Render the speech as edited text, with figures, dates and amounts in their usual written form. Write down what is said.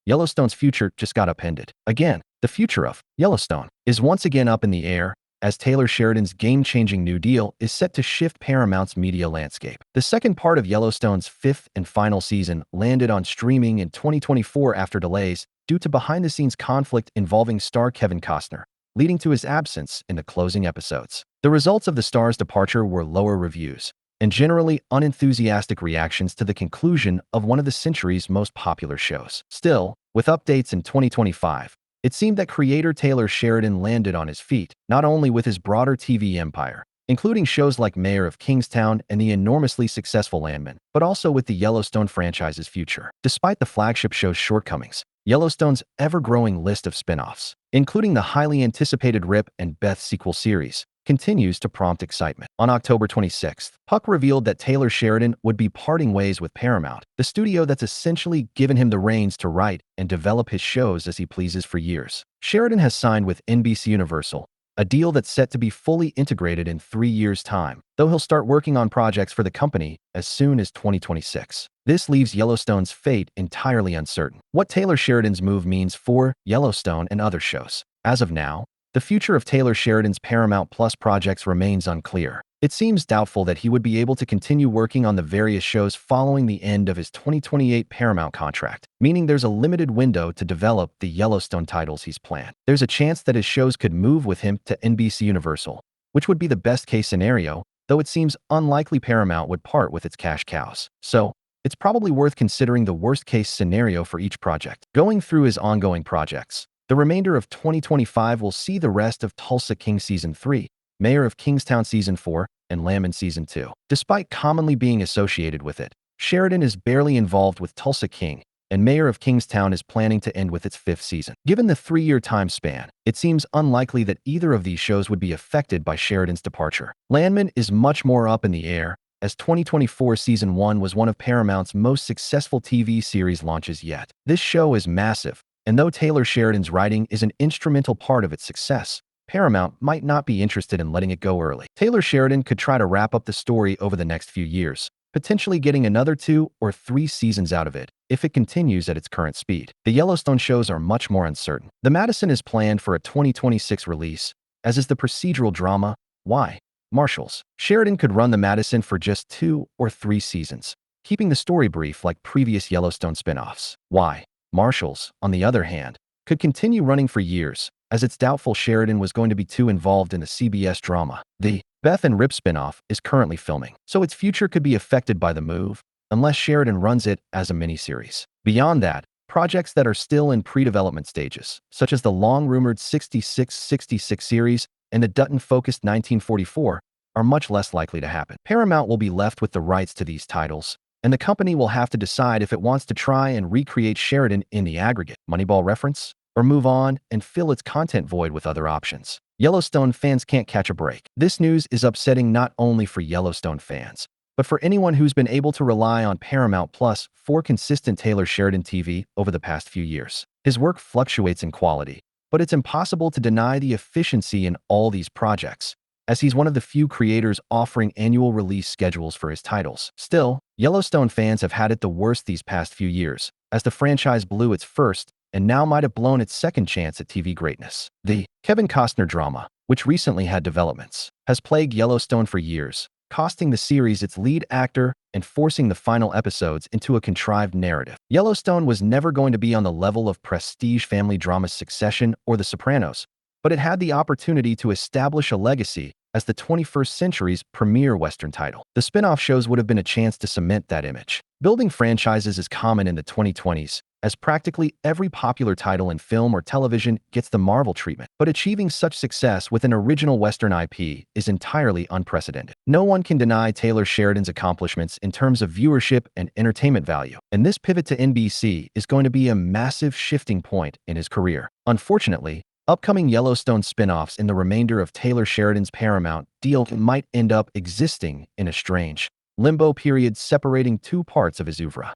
Yellowstone's future just got upended. Again, the future of Yellowstone is once again up in the air, as Taylor Sheridan's game-changing new deal is set to shift Paramount's media landscape. The second part of Yellowstone's fifth and final season landed on streaming in 2024 after delays due to behind-the-scenes conflict involving star Kevin Costner, leading to his absence in the closing episodes. The results of the star's departure were lower reviews and generally unenthusiastic reactions to the conclusion of one of the century's most popular shows. Still, with updates in 2025, it seemed that creator Taylor Sheridan landed on his feet, not only with his broader TV empire, including shows like Mayor of Kingstown and the enormously successful Landman, but also with the Yellowstone franchise's future. Despite the flagship show's shortcomings, Yellowstone's ever-growing list of spin-offs, including the highly anticipated Rip and Beth sequel series, continues to prompt excitement. On October 26th, Puck revealed that Taylor Sheridan would be parting ways with Paramount, the studio that's essentially given him the reins to write and develop his shows as he pleases for years. Sheridan has signed with NBCUniversal, a deal that's set to be fully integrated in 3 years' time, though he'll start working on projects for the company as soon as 2026. This leaves Yellowstone's fate entirely uncertain. What Taylor Sheridan's move means for Yellowstone and other shows. As of now, the future of Taylor Sheridan's Paramount Plus projects remains unclear. It seems doubtful that he would be able to continue working on the various shows following the end of his 2028 Paramount contract, meaning there's a limited window to develop the Yellowstone titles he's planned. There's a chance that his shows could move with him to NBCUniversal, which would be the best-case scenario, though it seems unlikely Paramount would part with its cash cows. So, it's probably worth considering the worst-case scenario for each project. Going through his ongoing projects, the remainder of 2025 will see the rest of Tulsa King Season 3, Mayor of Kingstown Season 4, and Landman Season 2. Despite commonly being associated with it, Sheridan is barely involved with Tulsa King, and Mayor of Kingstown is planning to end with its 5th season. Given the 3-year time span, it seems unlikely that either of these shows would be affected by Sheridan's departure. Landman is much more up in the air, as 2024 Season 1 was one of Paramount's most successful TV series launches yet. This show is massive, and though Taylor Sheridan's writing is an instrumental part of its success, Paramount might not be interested in letting it go early. Taylor Sheridan could try to wrap up the story over the next few years, potentially getting another 2 or 3 seasons out of it if it continues at its current speed. The Yellowstone shows are much more uncertain. The Madison is planned for a 2026 release, as is the procedural drama, Why? Marshals. Sheridan could run the Madison for just 2 or 3 seasons, keeping the story brief like previous Yellowstone spin-offs. Why? Marshals, on the other hand, could continue running for years, as it's doubtful Sheridan was going to be too involved in the CBS drama. The Beth and Rip spinoff is currently filming, so its future could be affected by the move, unless Sheridan runs it as a miniseries. Beyond that, projects that are still in pre-development stages, such as the long-rumored 6666 series and the Dutton-focused 1944, are much less likely to happen. Paramount will be left with the rights to these titles, and the company will have to decide if it wants to try and recreate Sheridan in the aggregate Moneyball reference, or move on and fill its content void with other options. Yellowstone fans can't catch a break. This news is upsetting not only for Yellowstone fans, but for anyone who's been able to rely on Paramount Plus for consistent Taylor Sheridan TV over the past few years. His work fluctuates in quality, but it's impossible to deny the efficiency in all these projects, as he's one of the few creators offering annual release schedules for his titles. Still, Yellowstone fans have had it the worst these past few years, as the franchise blew its first and now might have blown its second chance at TV greatness. The Kevin Costner drama, which recently had developments, has plagued Yellowstone for years, costing the series its lead actor and forcing the final episodes into a contrived narrative. Yellowstone was never going to be on the level of prestige family dramas Succession or The Sopranos, but it had the opportunity to establish a legacy as the 21st century's premier Western title. The spin-off shows would have been a chance to cement that image. Building franchises is common in the 2020s, as practically every popular title in film or television gets the Marvel treatment. But achieving such success with an original Western IP is entirely unprecedented. No one can deny Taylor Sheridan's accomplishments in terms of viewership and entertainment value, and this pivot to NBC is going to be a massive shifting point in his career. Unfortunately, upcoming Yellowstone spin-offs in the remainder of Taylor Sheridan's Paramount deal might end up existing in a strange limbo period separating 2 parts of his oeuvre.